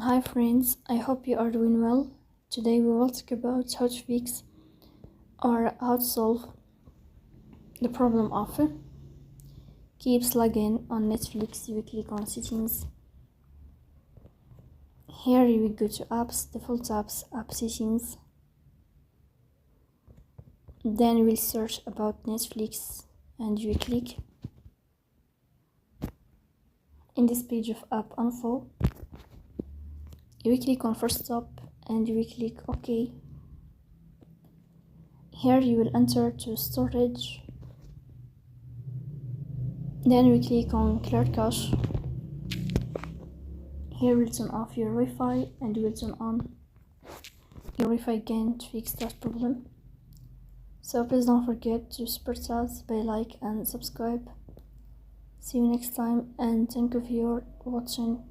Hi friends, I hope you are doing well. Today we will talk about how to fix or how to solve the problem of keeps lagging on Netflix. You click on settings. Here you will go to apps, default apps, app settings. Then you will search about Netflix and you will click. In this page of app info, you will click on first stop and you will click OK. Here you will enter to storage. Then we click on clear cache. Here we'll turn off your Wi-Fi and we'll turn on your Wi-Fi again to fix that problem. So please don't forget to support us by like and subscribe. See you next time and thank you for watching.